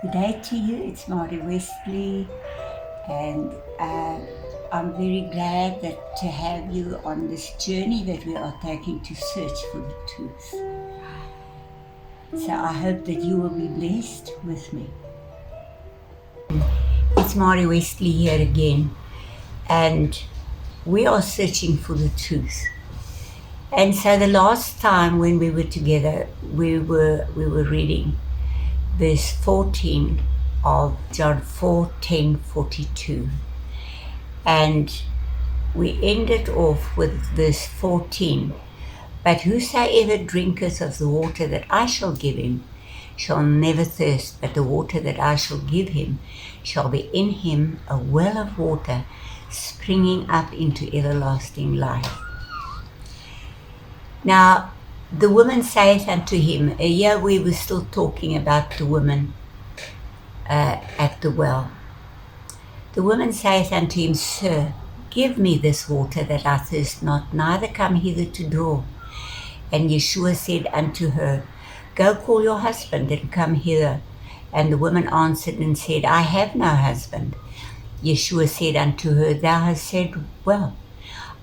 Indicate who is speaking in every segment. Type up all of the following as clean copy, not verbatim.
Speaker 1: Good day to you. It's Mari Wesley, and I'm very glad to have you on this journey that we are taking to search for the truth. So I hope that you will be blessed with me. It's Mari Wesley here again, and we are searching for the truth. And so the last time when we were together, we were reading verse 14 of John 4:10-42. And we ended off with verse 14. But whosoever drinketh of the water that I shall give him shall never thirst, but the water that I shall give him shall be in him a well of water springing up into everlasting life. Now, the woman saith unto him, here we were still talking about the woman at the well. The woman saith unto him, Sir, give me this water that I thirst not, neither come hither to draw. And Yeshua said unto her, Go call your husband and come hither. And the woman answered and said, I have no husband. Yeshua said unto her, Thou hast said well,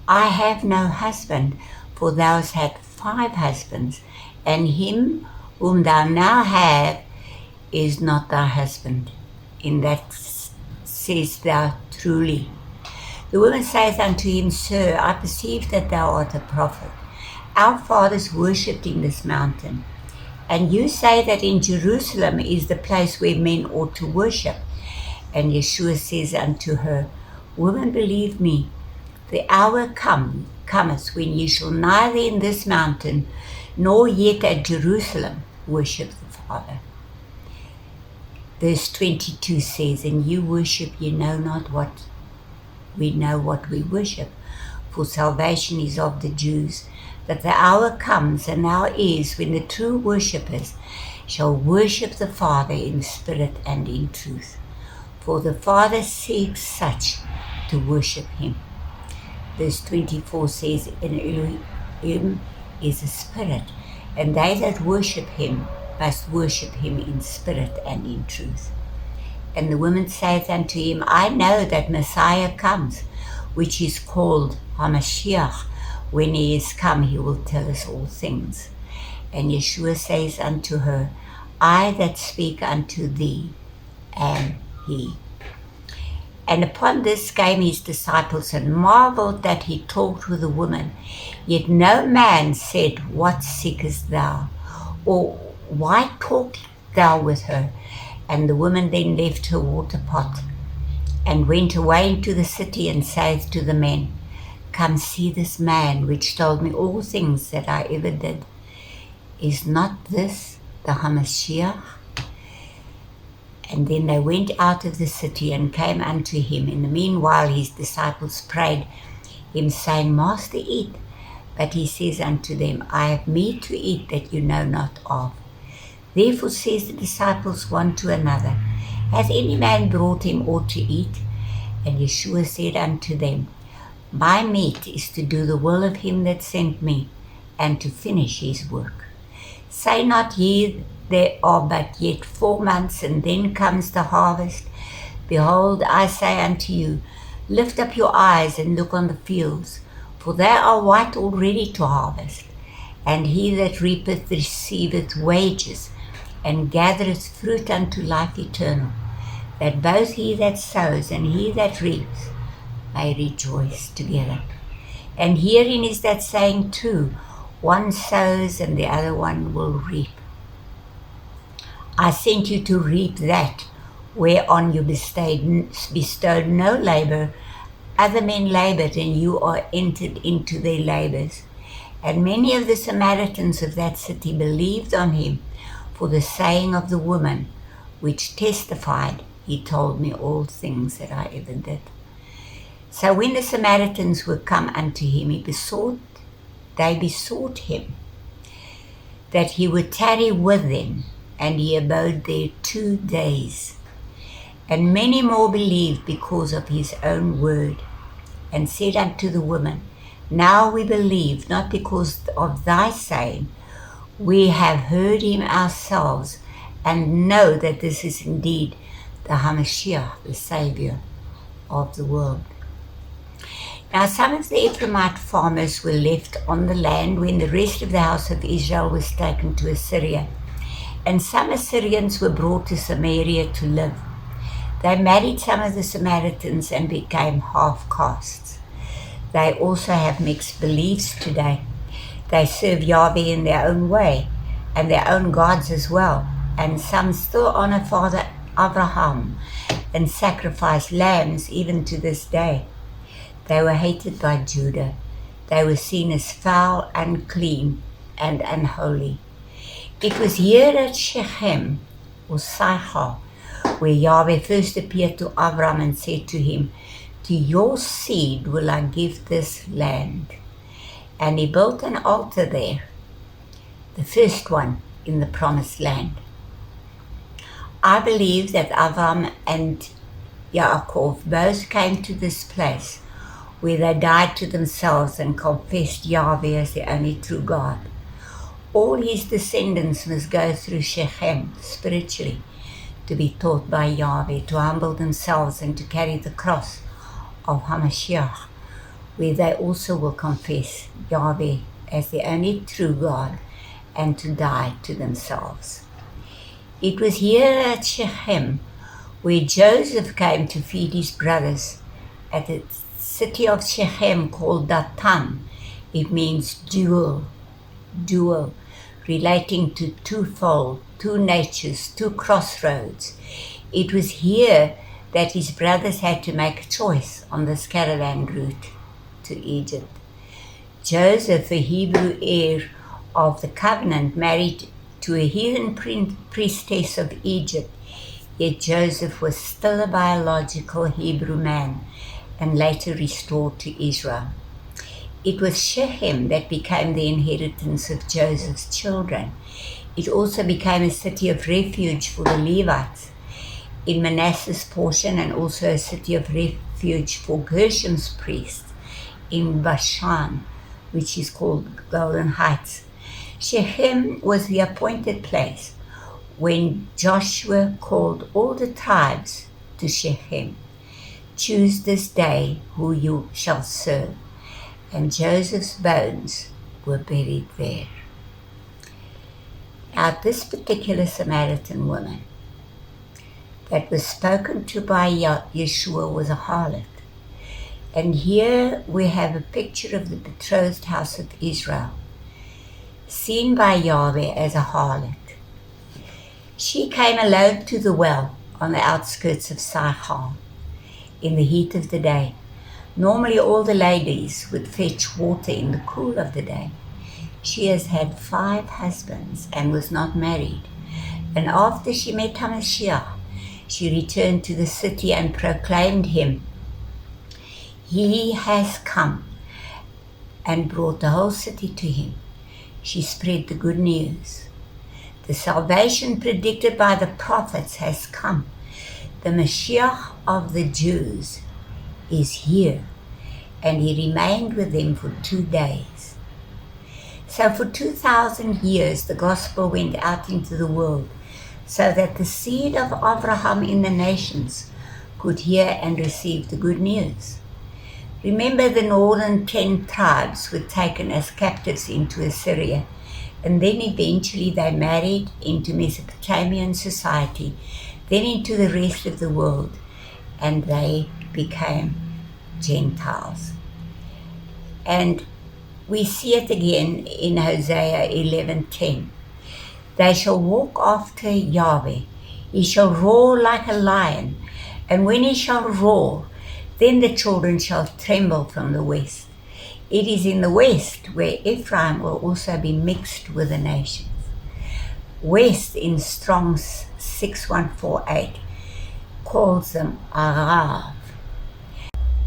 Speaker 1: I have no husband, for thou hast had 5 husbands, and him whom thou now have is not thy husband. In that sayest thou truly. The woman saith unto him, Sir, I perceive that thou art a prophet. Our fathers worshipped in this mountain, and you say that in Jerusalem is the place where men ought to worship. And Yeshua says unto her, Woman, believe me, the hour cometh when ye shall neither in this mountain nor yet at Jerusalem worship the Father. Verse 22 says, And you worship, ye know not what we know what we worship, for salvation is of the Jews. That the hour comes, and now is, when the true worshippers shall worship the Father in spirit and in truth. For the Father seeks such to worship him. Verse 24 says, And Elohim is a spirit, and they that worship him must worship him in spirit and in truth. And the woman saith unto him, I know that Messiah comes, which is called HaMashiach. When he is come, he will tell us all things. And Yeshua says unto her, I that speak unto thee am he. And upon this came his disciples, and marveled that he talked with the woman. Yet no man said, What seekest thou? Or why talkest thou with her? And the woman then left her water pot, and went away into the city, and saith to the men, Come see this man, which told me all things that I ever did. Is not this the HaMashiach? And then they went out of the city and came unto him. In the meanwhile his disciples prayed him, saying, Master, eat. But he says unto them, I have meat to eat that you know not of. Therefore says the disciples one to another, Hath any man brought him aught to eat? And Yeshua said unto them, My meat is to do the will of him that sent me, and to finish his work. Say not ye, There are but yet 4 months, and then comes the harvest. Behold, I say unto you, Lift up your eyes and look on the fields, for they are white already to harvest. And he that reapeth receiveth wages, and gathereth fruit unto life eternal, that both he that sows and he that reaps may rejoice together. And herein is that saying true, one sows and the other one will reap. I sent you to reap that whereon you bestowed no labor. Other men labored, and you are entered into their labors. And many of the Samaritans of that city believed on him for the saying of the woman, which testified, He told me all things that I ever did. So when the Samaritans were come unto him, they besought him that he would tarry with them, and he abode there 2 days. And many more believed because of his own word, and said unto the woman, Now we believe, not because of thy saying, we have heard him ourselves, and know that this is indeed the HaMashiach, the Savior of the world. Now some of the Ephraimite farmers were left on the land when the rest of the house of Israel was taken to Assyria, and some Assyrians were brought to Samaria to live. They married some of the Samaritans and became half-castes. They also have mixed beliefs today. They serve Yahveh in their own way and their own gods as well, and some still honor Father Abraham and sacrifice lambs even to this day. They were hated by Judah. They were seen as foul, unclean, and unholy. It was here at Shechem, or Sihar, where Yahweh first appeared to Abraham and said to him, "To your seed will I give this land." And he built an altar there, the first one in the promised land. I believe that Abraham and Yaakov both came to this place where they died to themselves and confessed Yahweh as the only true God. All his descendants must go through Shechem spiritually to be taught by Yahweh, to humble themselves and to carry the cross of HaMashiach, where they also will confess Yahweh as the only true God and to die to themselves. It was here at Shechem where Joseph came to feed his brothers at the city of Shechem called Datan. It means dual, relating to twofold, two natures, two crossroads. It was here that his brothers had to make a choice on this caravan route to Egypt. Joseph, a Hebrew heir of the covenant, married to a heathen priestess of Egypt, yet Joseph was still a biological Hebrew man and later restored to Israel. It was Shechem that became the inheritance of Joseph's children. It also became a city of refuge for the Levites in Manasseh's portion, and also a city of refuge for Gershom's priests in Bashan, which is called Golden Heights. Shechem was the appointed place when Joshua called all the tribes to Shechem. "Choose this day who you shall serve." And Joseph's bones were buried there. Now this particular Samaritan woman that was spoken to by Yeshua was a harlot. And here we have a picture of the betrothed house of Israel, seen by Yahweh as a harlot. She came alone to the well on the outskirts of Sihar in the heat of the day. Normally all the ladies would fetch water in the cool of the day. She has had 5 husbands and was not married. And after she met HaMashiach, she returned to the city and proclaimed him. He has come, and brought the whole city to him. She spread the good news. The salvation predicted by the prophets has come. The Mashiach of the Jews is here, and he remained with them for 2 days. So for 2,000 years the gospel went out into the world, so that the seed of Abraham in the nations could hear and receive the good news. Remember, the northern 10 tribes were taken as captives into Assyria, and then eventually they married into Mesopotamian society, then into the rest of the world, and they became Gentiles. And we see it again in Hosea 11:10. They shall walk after Yahweh. He shall roar like a lion, and when he shall roar, then the children shall tremble from the west. It is in the west where Ephraim will also be mixed with the nations. West in Strong's 6148 calls them Arav.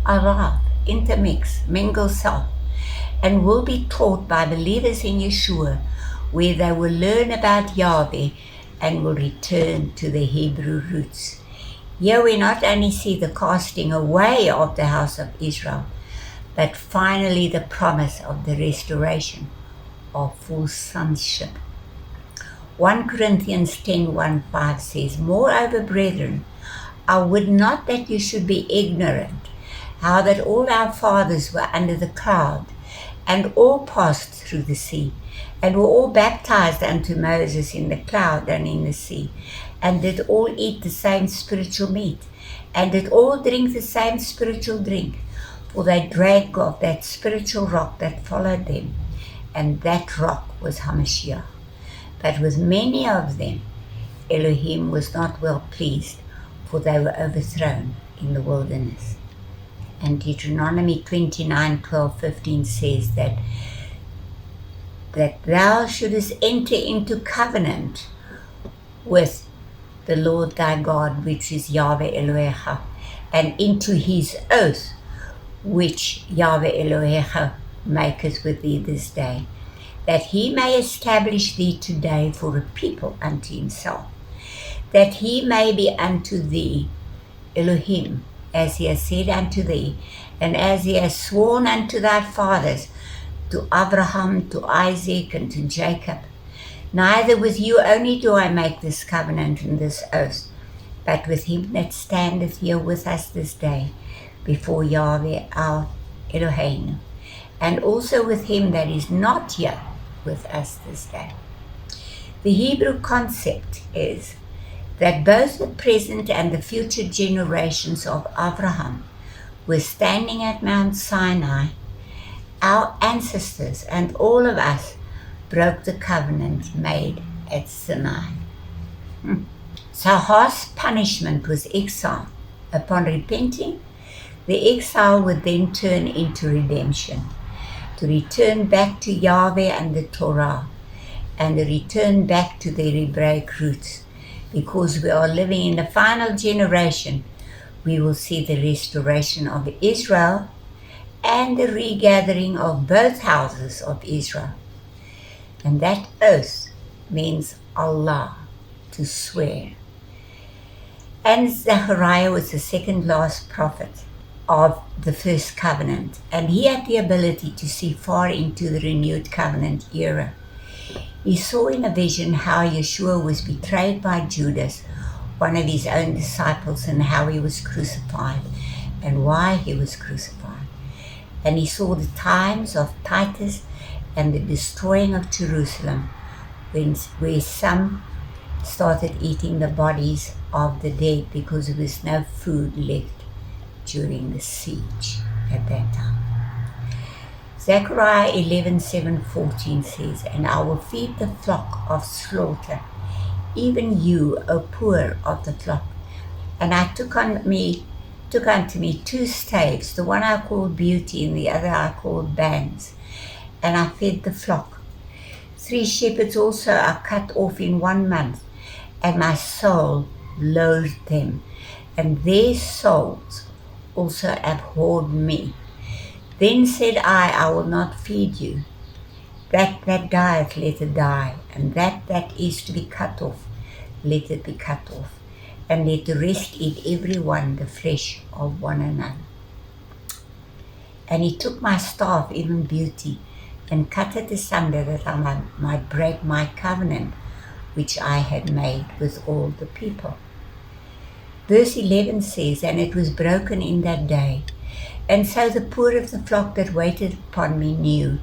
Speaker 1: Arav, intermix, mingle self, and will be taught by believers in Yeshua, where they will learn about Yahweh and will return to the Hebrew roots. Here we not only see the casting away of the house of Israel, but finally the promise of the restoration of full sonship. 1 Corinthians 10:1-5 says, "Moreover, brethren, I would not that you should be ignorant, how that all our fathers were under the cloud, and all passed through the sea, and were all baptized unto Moses in the cloud and in the sea, and did all eat the same spiritual meat, and did all drink the same spiritual drink, for they drank of that spiritual rock that followed them, and that rock was Hamashiach. But with many of them Elohim was not well pleased, for they were overthrown in the wilderness." And Deuteronomy 29:12-15 says that thou shouldest enter into covenant with the Lord thy God, which is Yahveh Elohecha, and into his oath, which Yahveh Elohecha maketh with thee this day, that he may establish thee today for a people unto himself, that he may be unto thee Elohim, as he has said unto thee, and as he has sworn unto thy fathers, to Abraham, to Isaac, and to Jacob. Neither with you only do I make this covenant and this oath, but with him that standeth here with us this day before Yahweh our Eloheinu, and also with him that is not here with us this day. The Hebrew concept is that both the present and the future generations of Abraham were standing at Mount Sinai. Our ancestors and all of us broke the covenant made at Sinai. So harsh punishment was exile. Upon repenting, the exile would then turn into redemption, to return back to Yahweh and the Torah, and to return back to their Hebraic roots. Because we are living in the final generation, we will see the restoration of Israel and the regathering of both houses of Israel. And that oath means Allah, to swear. And Zechariah was the second last prophet of the first covenant, and he had the ability to see far into the renewed covenant era. He saw in a vision how Yeshua was betrayed by Judas, one of his own disciples, and how he was crucified and why he was crucified. And he saw the times of Titus and the destroying of Jerusalem, where some started eating the bodies of the dead because there was no food left during the siege at that time. Zechariah 11:7-14 says, "And I will feed the flock of slaughter, even you, O poor of the flock. And I took unto me 2 staves, the one I called Beauty, and the other I called Bands, and I fed the flock. 3 shepherds also I cut off in 1 month, and my soul loathed them, and their souls also abhorred me. Then said I will not feed you. That dieth, let it die, and that is to be cut off, let it be cut off, and let the rest eat every one the flesh of one another. And he took my staff, even Beauty, and cut it asunder, that I might break my covenant, which I had made with all the people." Verse 11 says, "And it was broken in that day. And so the poor of the flock that waited upon me knew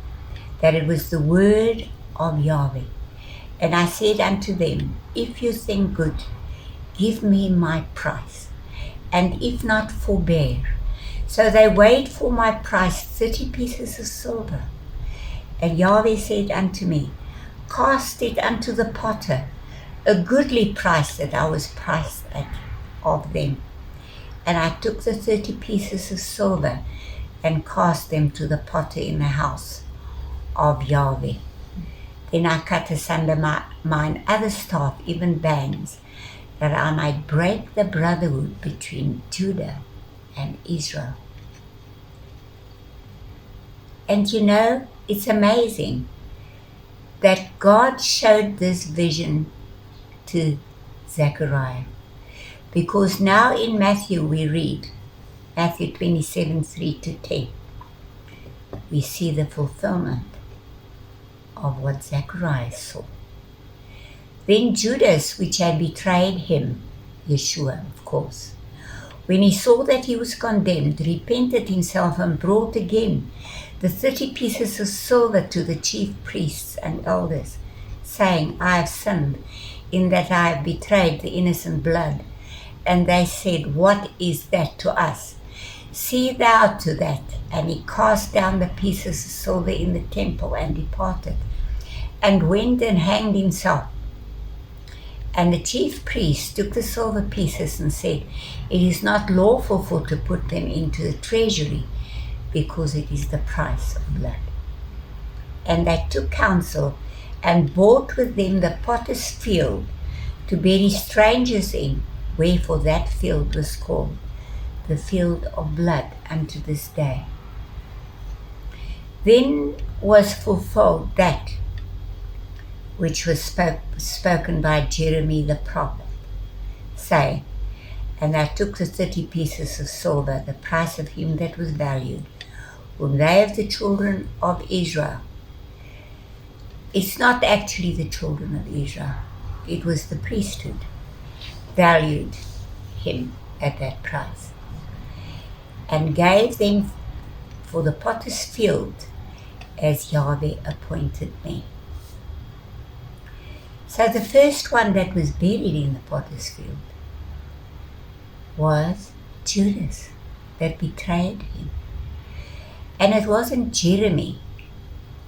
Speaker 1: that it was the word of Yahweh. And I said unto them, If you think good, give me my price, and if not, forbear. So they weighed for my price 30 pieces of silver. And Yahweh said unto me, Cast it unto the potter, a goodly price that I was priced at of them. And I took the 30 pieces of silver and cast them to the potter in the house of Yahweh. Then I cut asunder mine other staff, even Bands, that I might break the brotherhood between Judah and Israel." And you know, it's amazing that God showed this vision to Zechariah. Because now in Matthew we read, Matthew 27:3-10, we see the fulfillment of what Zechariah saw. Then Judas, which had betrayed him, Yeshua, of course, when he saw that he was condemned, repented himself and brought again the 30 pieces of silver to the chief priests and elders, saying, I have sinned in that I have betrayed the innocent blood. And they said, what is that to us? See thou to that. And he cast down the pieces of silver in the temple and departed, and went and hanged himself. And the chief priests took the silver pieces and said, it is not lawful for to put them into the treasury, because it is the price of blood. And they took counsel and bought with them the potter's field to bury strangers in, wherefore that field was called the field of blood unto this day. Then was fulfilled that which was spoken by Jeremy the prophet, saying, and they took the 30 pieces of silver, the price of him that was valued, whom they of the children of Israel. It's not actually the children of Israel, it was the priesthood, valued him at that price, and gave them for the potter's field as Yahveh appointed me. So the first one that was buried in the potter's field was Judas, that betrayed him. And it wasn't Jeremy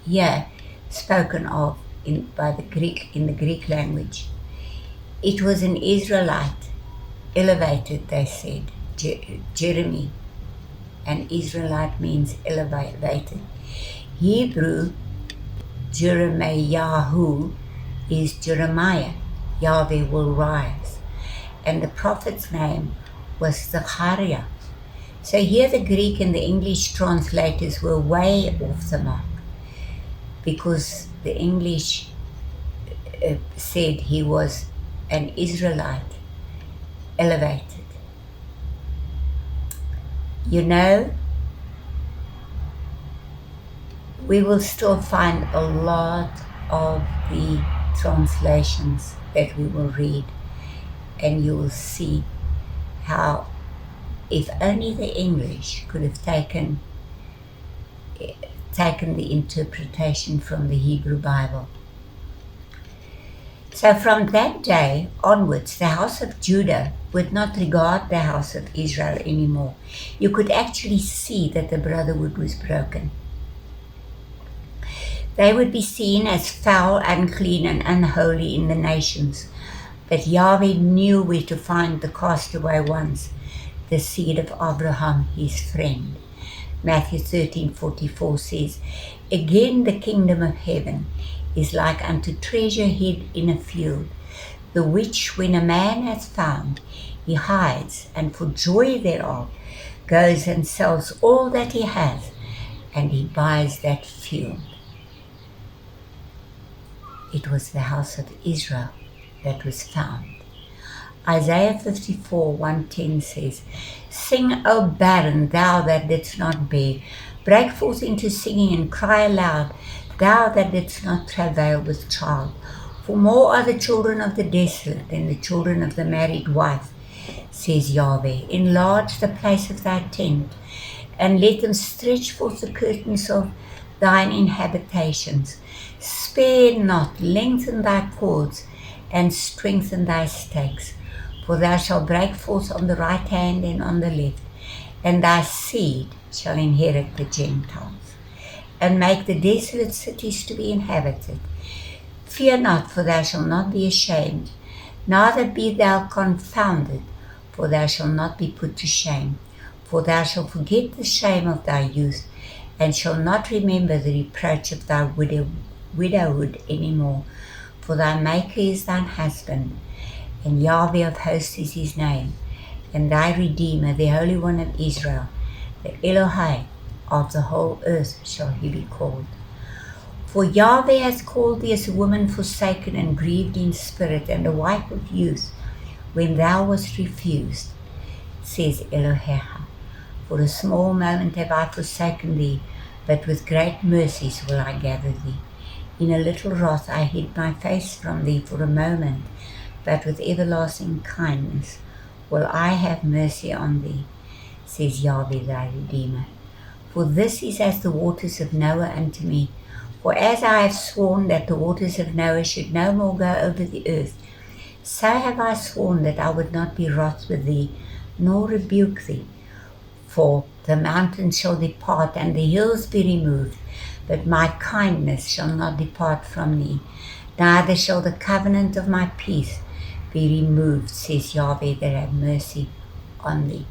Speaker 1: here spoken of in the Greek language. It was an Israelite, elevated, they said. Jeremy, an Israelite means elevated. Hebrew, Jeremiah is Jeremiah. Yahweh will rise. And the prophet's name was Zechariah. So here the Greek and the English translators were way off the mark, because the English said he was an Israelite, elevated. You know, we will still find a lot of the translations that we will read, and you will see how if only the English could have taken the interpretation from the Hebrew Bible. So from that day onwards, the house of Judah would not regard the house of Israel anymore. You could actually see that the brotherhood was broken. They would be seen as foul, unclean, and unholy in the nations. But Yahweh knew where to find the castaway ones, the seed of Abraham, his friend. Matthew 13:44 says, again the kingdom of heaven is like unto treasure hid in a field, the which when a man hath found, he hides, and for joy thereof goes and sells all that he has, and he buys that field. It was the house of Israel that was found. Isaiah 54:1-10 says, sing, O barren, thou that didst not bear. Break forth into singing and cry aloud, thou that didst not travail with child. For more are the children of the desolate than the children of the married wife, says Yahweh. Enlarge the place of thy tent, and let them stretch forth the curtains of thine inhabitations. Spare not, lengthen thy cords, and strengthen thy stakes. For thou shalt break forth on the right hand and on the left, and thy seed shall inherit the Gentiles, and make the desolate cities to be inhabited. Fear not, for thou shalt not be ashamed, neither be thou confounded, for thou shalt not be put to shame. For thou shalt forget the shame of thy youth, and shalt not remember the reproach of thy widowhood any more. For thy Maker is thine husband, and Yahweh of hosts is his name, and thy Redeemer, the Holy One of Israel, the Elohai of the whole earth shall he be called. For Yahweh hath called thee as a woman forsaken and grieved in spirit, and a wife of youth, when thou wast refused, says Elohecha. For a small moment have I forsaken thee, but with great mercies will I gather thee. In a little wrath I hid my face from thee for a moment, but with everlasting kindness will I have mercy on thee, says Yahveh thy Redeemer. For this is as the waters of Noah unto me. For as I have sworn that the waters of Noah should no more go over the earth, so have I sworn that I would not be wroth with thee, nor rebuke thee. For the mountains shall depart, and the hills be removed, but my kindness shall not depart from thee, neither shall the covenant of my peace be removed, says Yahveh that have mercy on thee.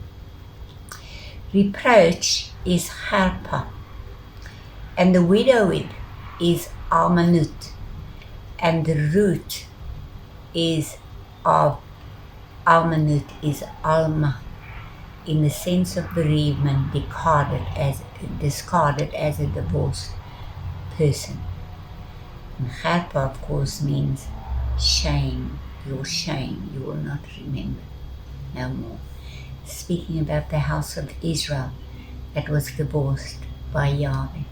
Speaker 1: Reproach is harpa, and the widowed is almanut, and the root is of almanut is alma, in the sense of bereavement, discarded as a divorced person. And harpa, of course, means shame. Your shame, you will not remember no more. Speaking about the house of Israel that was divorced by Yahveh.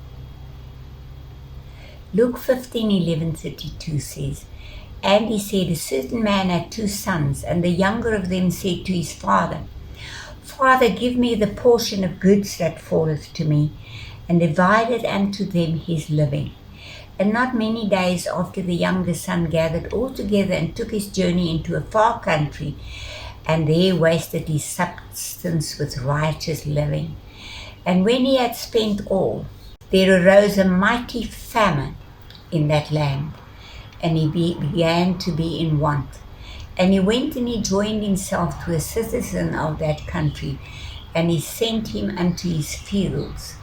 Speaker 1: Luke 15:11-32 says, And he said, a certain man had 2 sons, and the younger of them said to his father, Father, give me the portion of goods that falleth to me, and divided unto them his living. And not many days after the younger son gathered all together and took his journey into a far country, and there wasted his substance with riotous living. And when he had spent all, there arose a mighty famine in that land, and he began to be in want. And he went and he joined himself to a citizen of that country, and he sent him unto his fields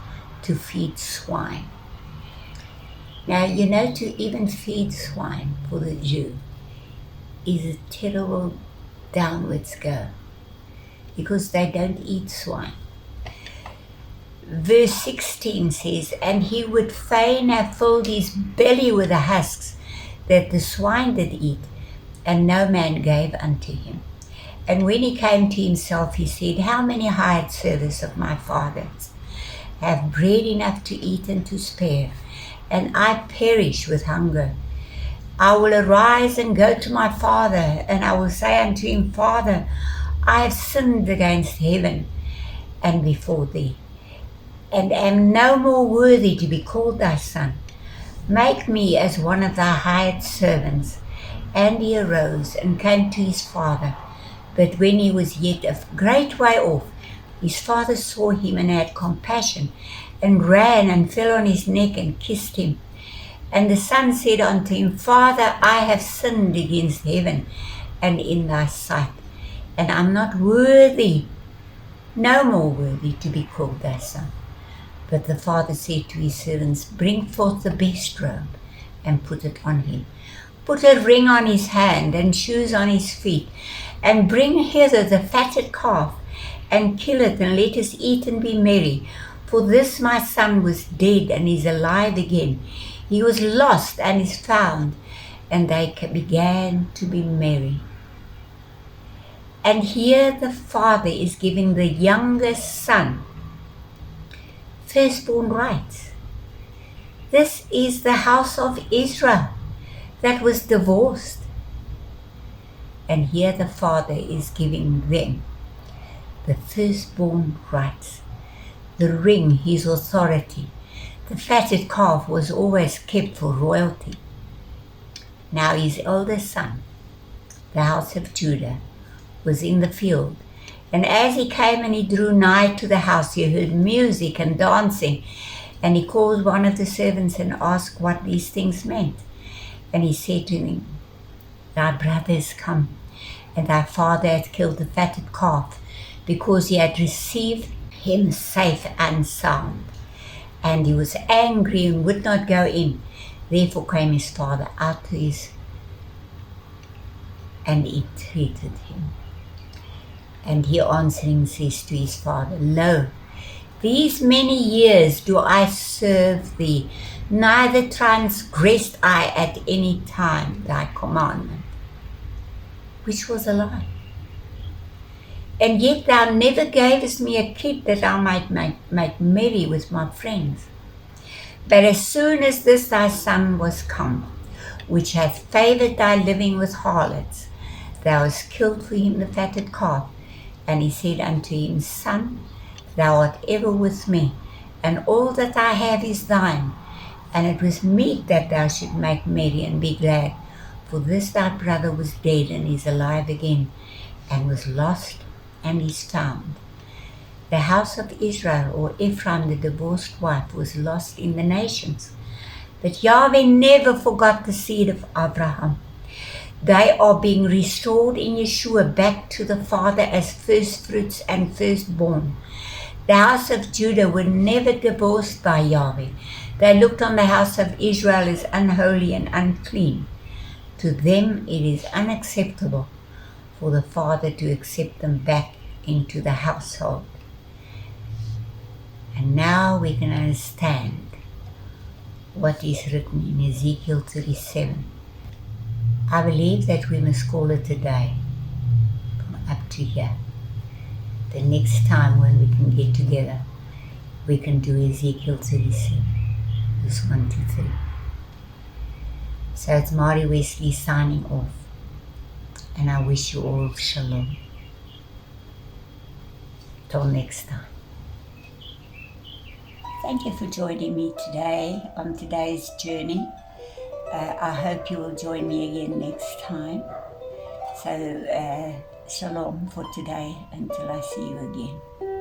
Speaker 1: to feed swine. Now, to even feed swine for the Jew is a terrible downwards go, because they don't eat swine. Verse 16 says, And he would fain have filled his belly with the husks that the swine did eat, and no man gave unto him. And when he came to himself, he said, How many hired servants of my father's have bread enough to eat and to spare, and I perish with hunger? I will arise and go to my father, and I will say unto him, Father, I have sinned against heaven and before thee, and am no more worthy to be called thy son. Make me as one of thy hired servants. And he arose and came to his father. But when he was yet a great way off, his father saw him and had compassion, and ran and fell on his neck and kissed him. And the son said unto him, Father, I have sinned against heaven and in thy sight, and I'm not worthy, no more worthy, to be called thy son. But the father said to his servants, Bring forth the best robe and put it on him. Put a ring on his hand and shoes on his feet, and bring hither the fatted calf, and kill it, and let us eat and be merry. For this my son was dead and is alive again. He was lost and is found. And they began to be merry. And here the father is giving the youngest son firstborn rights. This is the house of Israel that was divorced. And here the father is giving them the firstborn rights, the ring, his authority. The fatted calf was always kept for royalty. Now his eldest son, the house of Judah, was in the field. And as he came and he drew nigh to the house, he heard music and dancing. And he called one of the servants and asked what these things meant. And he said to him, Thy brother is come, and thy father hath killed the fatted calf, because he had received him safe and sound. And he was angry and would not go in. Therefore came his father out to his, and entreated him. And he answering says to his father, Lo, these many years do I serve thee, neither transgressed I at any time thy commandment. Which was a lie. And yet thou never gavest me a kid that I might make merry with my friends. But as soon as this thy son was come, which hath favoured thy living with harlots, thou hast killed for him the fatted calf. And he said unto him, Son, thou art ever with me, and all that I have is thine. And it was meet that thou should make merry and be glad. For this thy brother was dead and is alive again, and was lost and is found. The house of Israel, or Ephraim, the divorced wife, was lost in the nations. But Yahweh never forgot the seed of Abraham. They are being restored in Yeshua back to the Father as first fruits and firstborn. The house of Judah were never divorced by Yahweh. They looked on the house of Israel as unholy and unclean. To them it is unacceptable for the Father to accept them back into the household. And now we can understand what is written in Ezekiel 37. I believe that we must call it a day from up to here. The next time when we can get together, we can do Ezekiel 37, verse 1 to 3. So it's Mari Wesley signing off, and I wish you all shalom. Till next time. Thank you for joining me today on today's journey. I hope you will join me again next time. So, shalom for today until I see you again.